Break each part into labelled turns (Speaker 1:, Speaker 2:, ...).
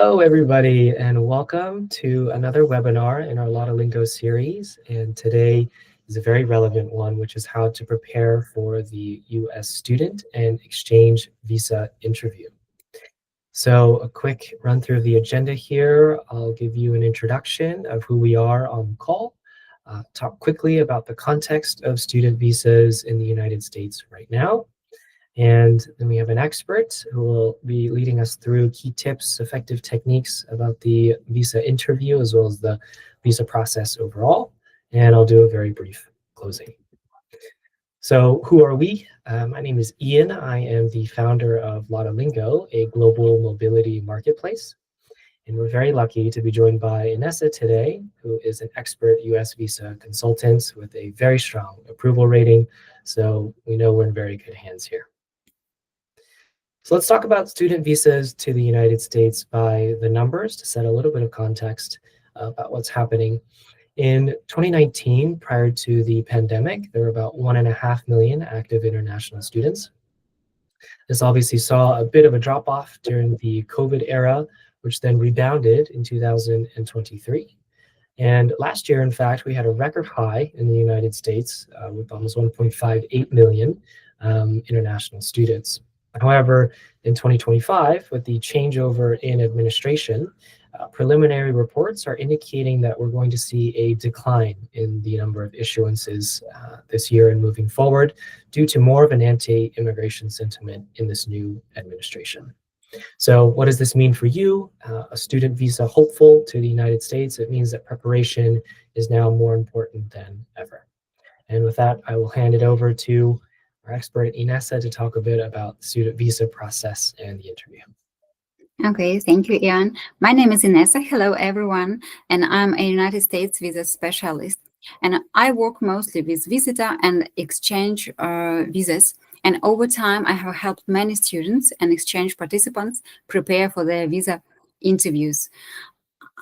Speaker 1: Hello, everybody, and welcome to another webinar in our Lotalingo series. And today is a very relevant one, which is how to prepare for the U.S. student and exchange visa interview. So a quick run through of the agenda here. I'll give you an introduction of who we are on the call, talk quickly about the context of student visas in the United States right now. And then we have an expert who will be leading us through key tips, effective techniques about the visa interview, as well as the visa process overall. And I'll do a very brief closing. So who are we? My name is Ian. I am the founder of Lotalingo, a global mobility marketplace. And we're very lucky to be joined by Inesa today, who is an expert US visa consultant with a very strong approval rating. So we know we're in very good hands here. So let's talk about student visas to the United States by the numbers to set a little bit of context about what's happening. In 2019, prior to the pandemic, there were about 1.5 million active international students. This obviously saw a bit of a drop off during the COVID era, which then rebounded in 2023. And last year, in fact, we had a record high in the United States with almost 1.58 million international students. However, in 2025, with the changeover in administration, preliminary reports are indicating that we're going to see a decline in the number of issuances this year and moving forward due to more of an anti-immigration sentiment in this new administration. So what does this mean for you? A student visa hopeful to the United States, it means that preparation is now more important than ever. And with that, I will hand it over to our expert Inesa to talk a bit about the student visa process and the interview.
Speaker 2: Okay, thank you, Ian. My name is Inesa. Hello, everyone. And I'm a United States visa specialist. And I work mostly with visitor and exchange visas. And over time, I have helped many students and exchange participants prepare for their visa interviews.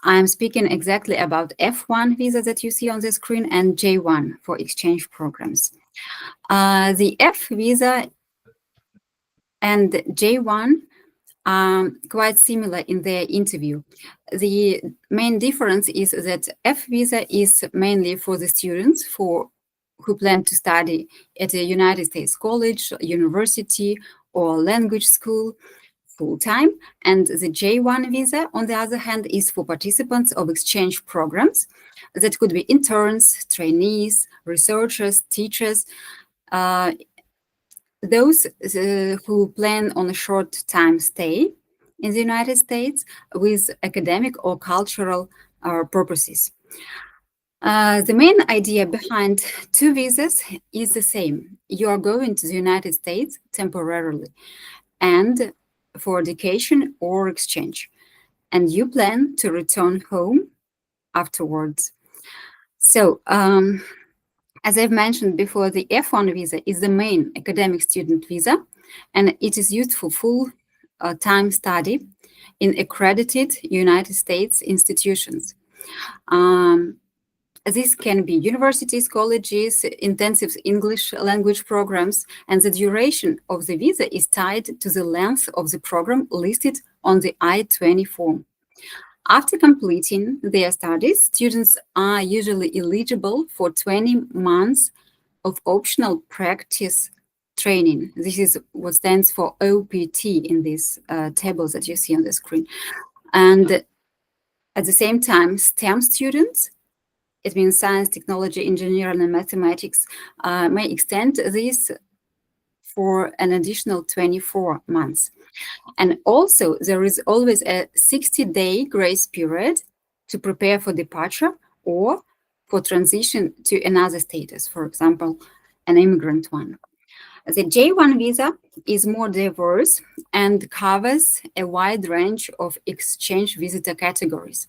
Speaker 2: I'm speaking exactly about F1 visa that you see on the screen and J1 for exchange programs. The F visa and J1 are quite similar in their interview. The main difference is that F visa is mainly for the students who plan to study at a United States college, university, or language school full-time. And the J1 visa, on the other hand, is for participants of exchange programs that could be interns, trainees, researchers, teachers, those who plan on a short time stay in the United States with academic or cultural purposes. The main idea behind two visas is the same. You are going to the United States temporarily and for education or exchange, and you plan to return home afterwards. So, as I've mentioned before, the F1 visa is the main academic student visa, and it is used for full-time study in accredited United States institutions. This can be universities, colleges, intensive English language programs, and the duration of the visa is tied to the length of the program listed on the I-20 form. After completing their studies, students are usually eligible for 20 months of optional practice training. This is what stands for OPT in these tables that you see on the screen. And at the same time, STEM students, it means science, technology, engineering, and mathematics, may extend this for an additional 24 months. And also, there is always a 60-day grace period to prepare for departure or for transition to another status, for example, an immigrant one. The J1 visa is more diverse and covers a wide range of exchange visitor categories,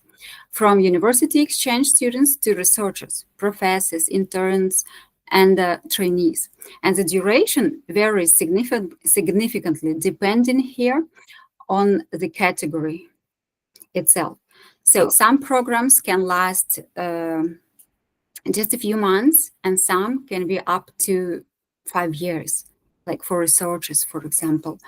Speaker 2: from university exchange students to researchers, professors, interns, and trainees. And the duration varies significantly depending here on the category itself. So some programs can last just a few months, and some can be up to 5 years, like for researchers, for example.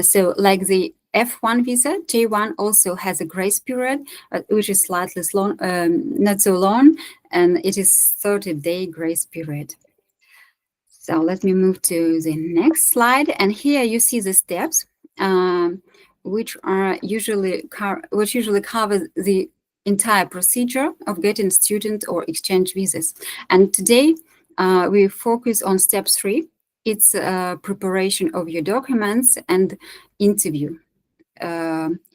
Speaker 2: So like the F1 visa, J1 also has a grace period, which is slightly slow, not so long, and it is 30-day grace period. So let me move to the next slide, and here you see the steps, which usually cover the entire procedure of getting student or exchange visas. And today we focus on step 3. It's preparation of your documents and interview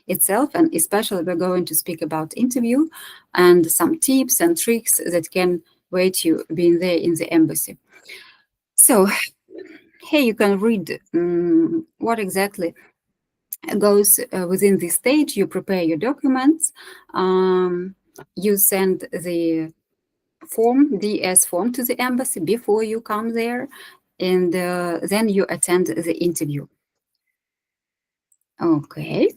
Speaker 2: itself, and especially we're going to speak about interview and some tips and tricks that can wait you being there in the embassy. So here you can read what exactly goes within this stage. You prepare your documents, you send the DS form to the embassy before you come there, and then you attend the interview. Okay,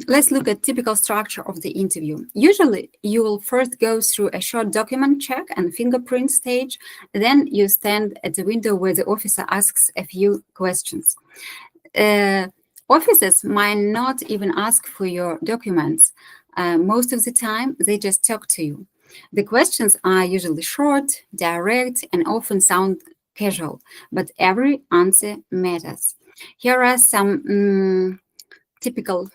Speaker 2: let's look at typical structure of the interview. Usually, you will first go through a short document check and fingerprint stage. Then you stand at the window where the officer asks a few questions. Officers might not even ask for your documents. Most of the time, they just talk to you. The questions are usually short, direct, and often sound casual, but every answer matters. Here are some typical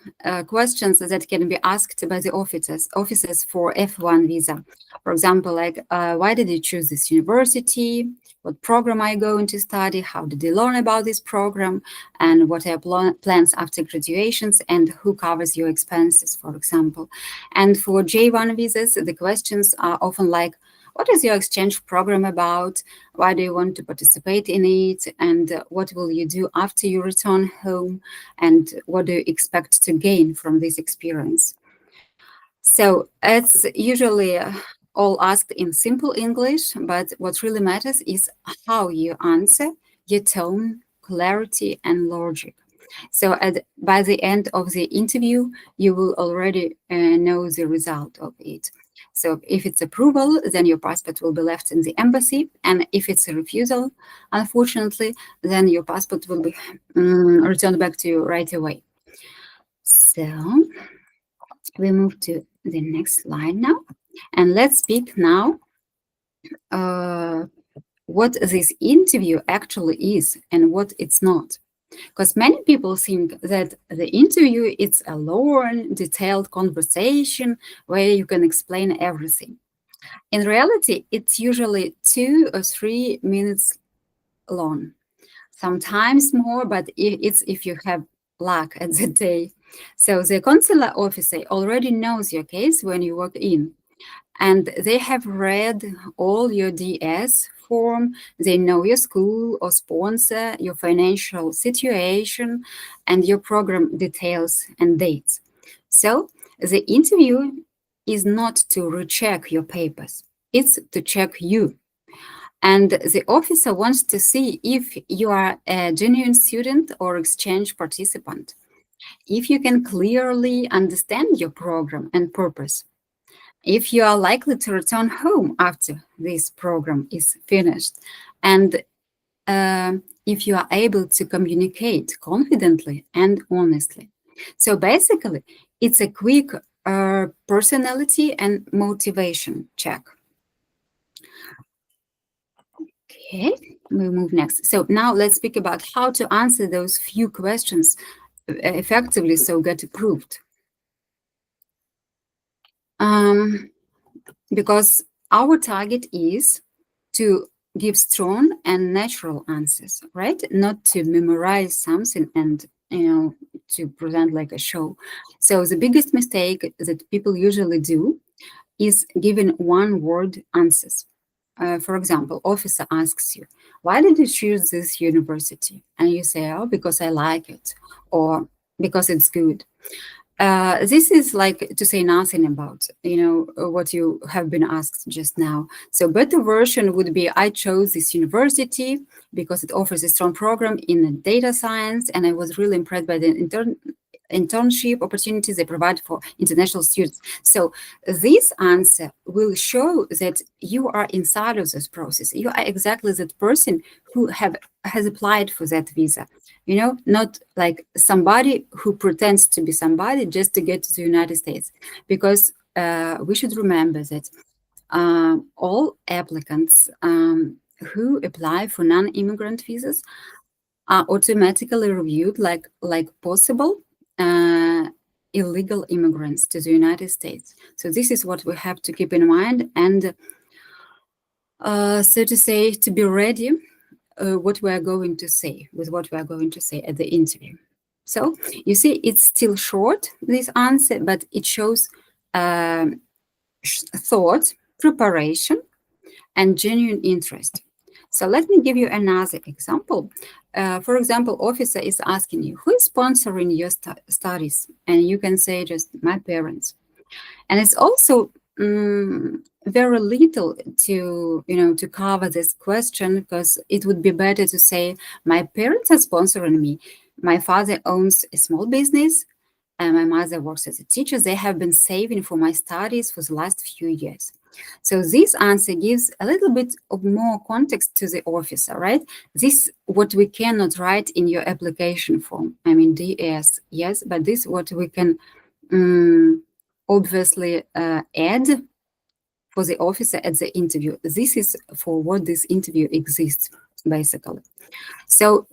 Speaker 2: questions that can be asked by the officers for F1 visa. For example, like, why did you choose this university? What program are you going to study? How did you learn about this program? And what are your plans after graduations? And who covers your expenses, for example? And for J1 visas, the questions are often like, what is your exchange program about? Why do you want to participate in it? And what will you do after you return home? And what do you expect to gain from this experience? So it's usually all asked in simple English, but what really matters is how you answer, your tone, clarity, and logic. So by the end of the interview, you will already know the result of it. So if it's approval, then your passport will be left in the embassy. And if it's a refusal, unfortunately, then your passport will be returned back to you right away. So we move to the next slide now. And let's speak now what this interview actually is and what it's not. Because many people think that the interview is a long, detailed conversation where you can explain everything. In reality, it's usually 2 or 3 minutes long, sometimes more, but it's if you have luck at the day. So the consular officer already knows your case when you walk in, and they have read all your DS form. They know your school or sponsor, your financial situation, and your program details and dates. So the interview is not to recheck your papers, it's to check you. And the officer wants to see if you are a genuine student or exchange participant, if you can clearly understand your program and purpose, if you are likely to return home after this program is finished, and if you are able to communicate confidently and honestly. So basically, it's a quick personality and motivation check. Okay, we move next. So now let's speak about how to answer those few questions effectively so get approved. Because our target is to give strong and natural answers, right? Not to memorize something and to present like a show. So the biggest mistake that people usually do is giving one-word answers. For example, officer asks you, why did you choose this university? And you say, oh, because I like it, or because it's good. This is like to say nothing about, what you have been asked just now. So better version would be, I chose this university because it offers a strong program in data science, and I was really impressed by the internship opportunities they provide for international students. So this answer will show that you are inside of this process. You are exactly that person who has applied for that visa. Not like somebody who pretends to be somebody just to get to the United States. Because we should remember that all applicants who apply for non-immigrant visas are automatically reviewed like possible uh, illegal immigrants to the United States. So this is what we have to keep in mind, and so to say, to be ready what we are going to say with what we are going to say at the interview. So you see, it's still short, this answer, but it shows thought, preparation, and genuine interest. So let me give you another example. For example, officer is asking you, who is sponsoring your studies? And you can say just my parents. And it's also very little to cover this question, because it would be better to say my parents are sponsoring me. My father owns a small business and my mother works as a teacher. They have been saving for my studies for the last few years. So this answer gives a little bit of more context to the officer, right? This what we cannot write in your application form. I mean, DS, yes, but this what we can obviously add for the officer at the interview. This is for what this interview exists, basically. So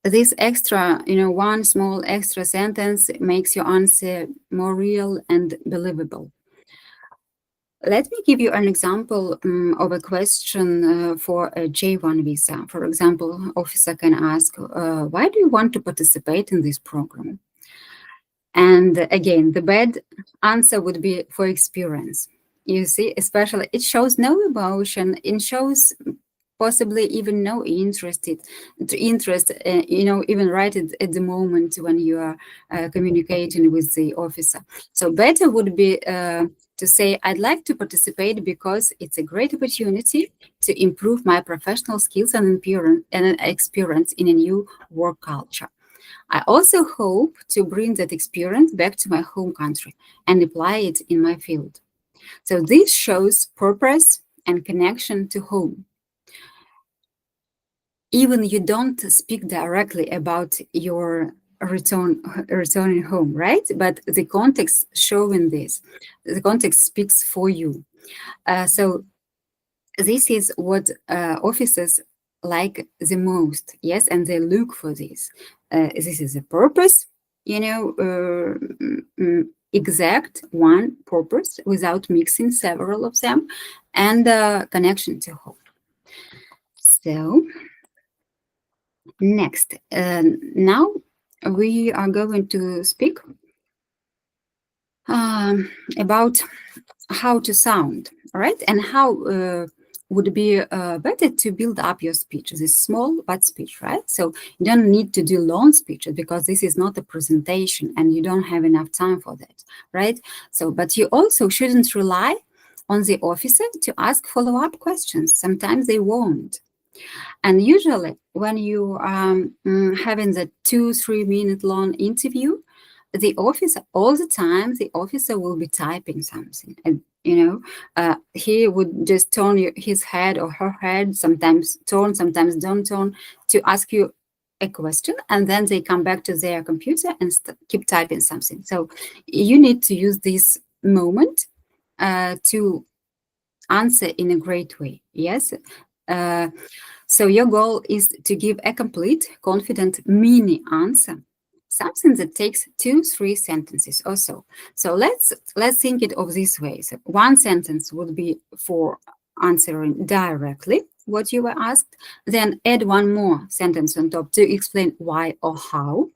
Speaker 2: this extra, one small extra sentence makes your answer more real and believable. Let me give you an example of a question for a J1 visa. For example, officer can ask, why do you want to participate in this program? And again, the bad answer would be for experience. You see, especially it shows no emotion, it shows possibly even no interest, even right at the moment when you are communicating with the officer. So better would be to say, I'd like to participate because it's a great opportunity to improve my professional skills and experience in a new work culture. I also hope to bring that experience back to my home country and apply it in my field. So this shows purpose and connection to home. Even you don't speak directly about your returning home, right? But the context showing this, the context speaks for you. So this is what officers like the most, yes, and they look for this. This is a purpose, exact one purpose without mixing several of them, and connection to home. So next, now we are going to speak about how to sound, right? And how would be better to build up your speech. This small but speech, right? So you don't need to do long speeches because this is not a presentation and you don't have enough time for that, right? So, but you also shouldn't rely on the officer to ask follow-up questions. Sometimes they won't. And usually when you are having the 2-3 minute long interview, the officer, all the time, the officer will be typing something. And, he would just turn his head or her head, sometimes turn, sometimes don't turn, to ask you a question. And then they come back to their computer and keep typing something. So you need to use this moment to answer in a great way. Yes. So your goal is to give a complete, confident mini answer, something that takes 2-3 sentences or so. So let's think it of this way. So one sentence would be for answering directly what you were asked. Then add one more sentence on top to explain why or how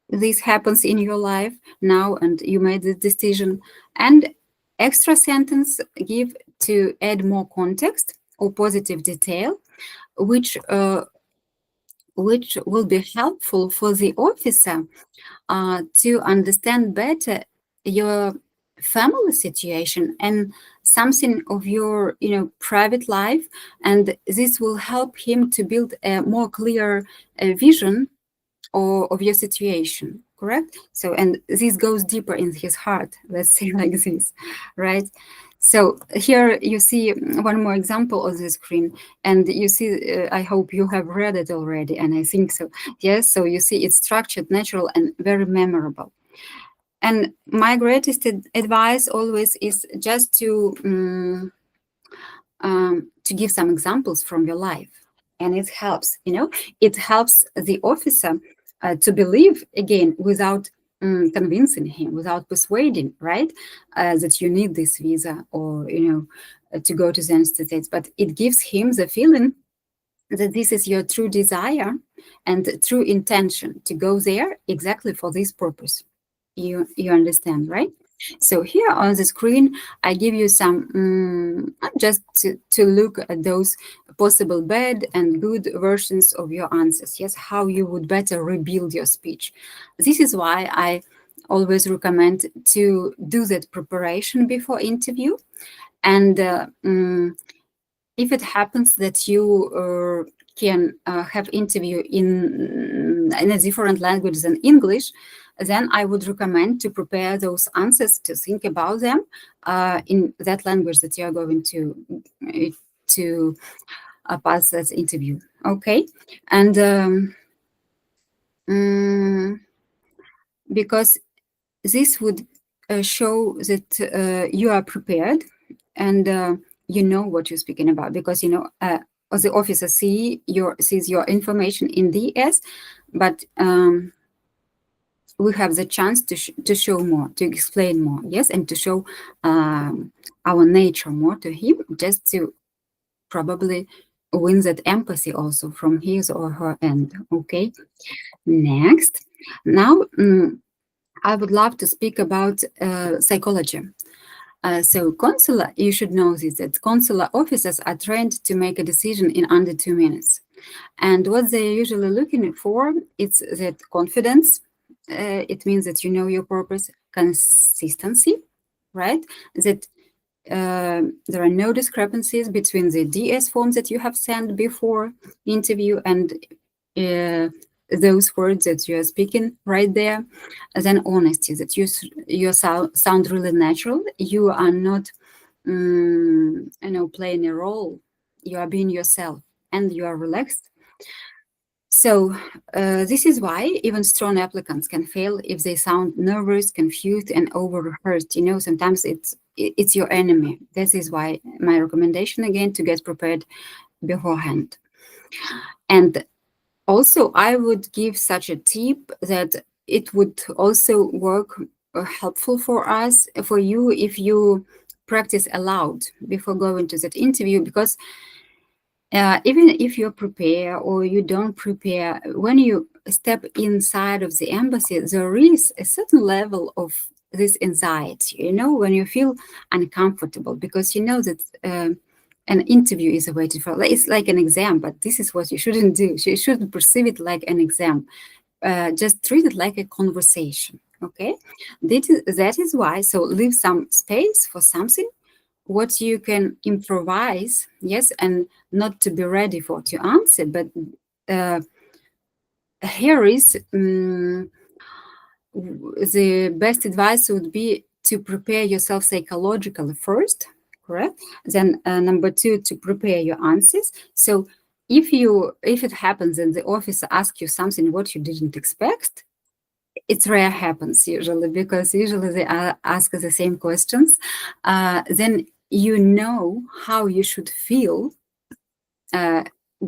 Speaker 2: this happens in your life now and you made the decision. And extra sentence give to add more context or positive detail, which will be helpful for the officer to understand better your family situation and something of your private life, and this will help him to build a more clear vision or of your situation, correct? So, and this goes deeper in his heart, let's say like this, right? So here you see one more example on the screen, and you see, I hope you have read it already, and I think so. Yes, so you see it's structured, natural, and very memorable. And my greatest advice always is just to give some examples from your life. And it helps, it helps the officer to believe again without convincing him, without persuading, right, that you need this visa or, to go to the United States. But it gives him the feeling that this is your true desire and true intention to go there exactly for this purpose. You understand, right? So here on the screen, I give you some just to look at those possible bad and good versions of your answers. Yes, how you would better rebuild your speech. This is why I always recommend to do that preparation before interview. And if it happens that you can have interview in a different language than English, then I would recommend to prepare those answers, to think about them in that language that you are going to pass that interview. Okay, and because this would show that you are prepared and you know what you're speaking about, because the officer sees your information in DS, but we have the chance to show more, to explain more, yes, and to show our nature more to him, just to probably win that empathy also from his or her end. Okay, next. Now, I would love to speak about psychology. So consular, you should know this, that consular officers are trained to make a decision in under 2 minutes. And what they're usually looking for, it's that confidence. It means that you know your purpose, consistency, right? That there are no discrepancies between the DS forms that you have sent before interview and those words that you are speaking right there. And then honesty, that you sound really natural. You are not, playing a role. You are being yourself and you are relaxed. So this is why even strong applicants can fail if they sound nervous, confused, and over-rehearsed. Sometimes it's your enemy. This is why my recommendation again to get prepared beforehand. And also, I would give such a tip that it would also work helpful for you if you practice aloud before going to that interview, because even if you prepare or you don't prepare, when you step inside of the embassy, there is a certain level of this anxiety, when you feel uncomfortable, because you know that an interview is awaiting for. It's like an exam, but this is what you shouldn't do. You shouldn't perceive it like an exam. Just treat it like a conversation, okay? That is why, so leave some space for something what you can improvise, yes, and not to be ready for to answer, but here is the best advice would be to prepare yourself psychologically first, correct? Then number 2, to prepare your answers. So if it happens and the officer asks you something what you didn't expect, it's rare happens usually, because usually they ask the same questions. Then you know how you should feel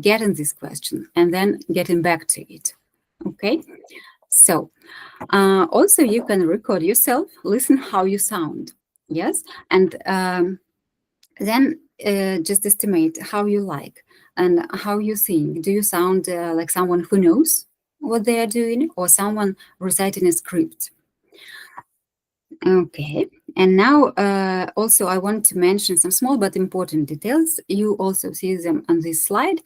Speaker 2: getting this question and then getting back to it. Okay, so also you can record yourself, listen how you sound, yes, and then just estimate how you like and how you think. Do you sound like someone who knows what they are doing, or someone reciting a script? Okay, and now also I want to mention some small but important details. You also see them on this slide.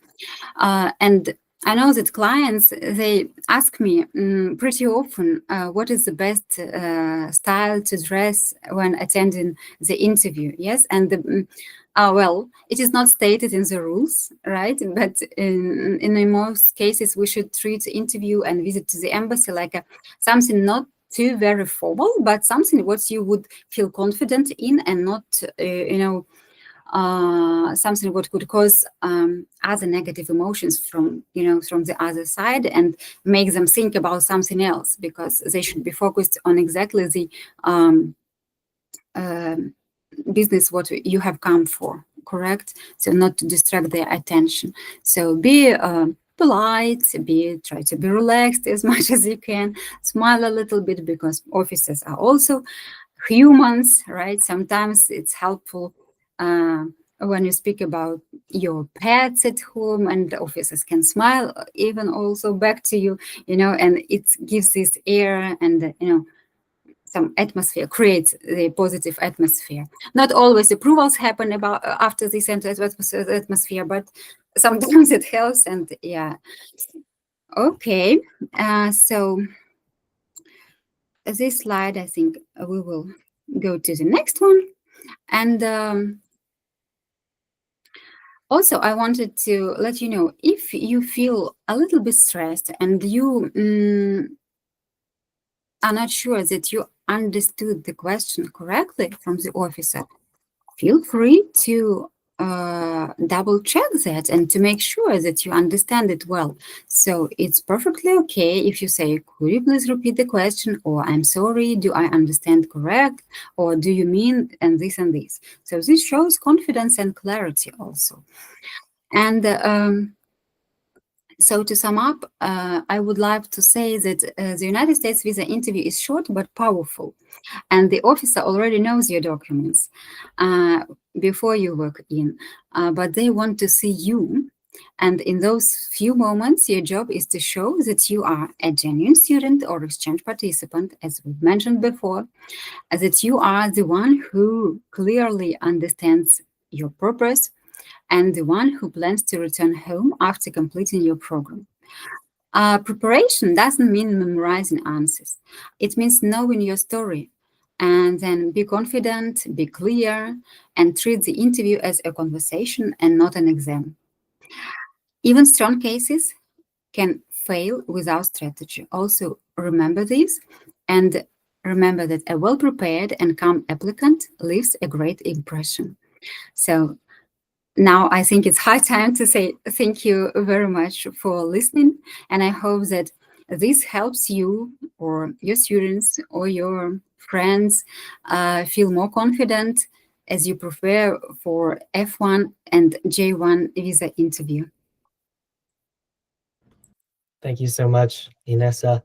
Speaker 2: And I know that clients, they ask me pretty often, what is the best style to dress when attending the interview? Yes, and Well, it is not stated in the rules, right? But in most cases, we should treat interview and visit to the embassy like something not too very formal, but something what you would feel confident in, and not, something what could cause other negative emotions from from the other side, and make them think about something else, because they should be focused on exactly the um, um business what you have come for, correct? So not to distract their attention. So be polite, be try to be relaxed as much as you can, smile a little bit, because officers are also humans, right? Sometimes it's helpful uh, when you speak about your pets at home, and the officers can smile even also back to you, and it gives this air, and some atmosphere, creates the positive atmosphere. Not always approvals happen about after this atmosphere, but sometimes it helps. And yeah, okay. So this slide, I think we will go to the next one. And also, I wanted to let you know, if you feel a little bit stressed and you are not sure that you understood the question correctly from the officer, feel free to double check that and to make sure that you understand it well. So it's perfectly okay if you say, could you please repeat the question? Or I'm sorry, do I understand correct? Or do you mean and this and this? So this shows confidence and clarity also. And so to sum up, I would like to say that the United States visa interview is short but powerful, and the officer already knows your documents uh, before you walk in, but they want to see you. And in those few moments, your job is to show that you are a genuine student or exchange participant, as we mentioned before, that you are the one who clearly understands your purpose and the one who plans to return home after completing your program. Preparation doesn't mean memorizing answers. It means knowing your story, and then be confident, be clear, and treat the interview as a conversation and not an exam. Even strong cases can fail without strategy. Also, remember this, and remember that a well prepared and calm applicant leaves a great impression. So, now I think it's high time to say thank you very much for listening. And I hope that this helps you or your students or your friends feel more confident as you prepare for F1 and J1 visa interview.
Speaker 1: Thank you so much, Inesa.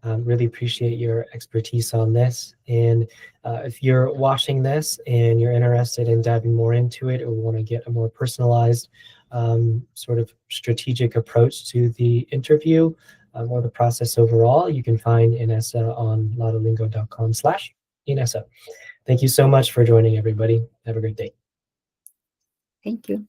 Speaker 1: Really appreciate your expertise on this. And if you're watching this and you're interested in diving more into it, or want to get a more personalized sort of strategic approach to the interview or the process overall, you can find Inesa on lotolingo.com/Inesa. Thank you so much for joining, everybody. Have a great day.
Speaker 2: Thank you.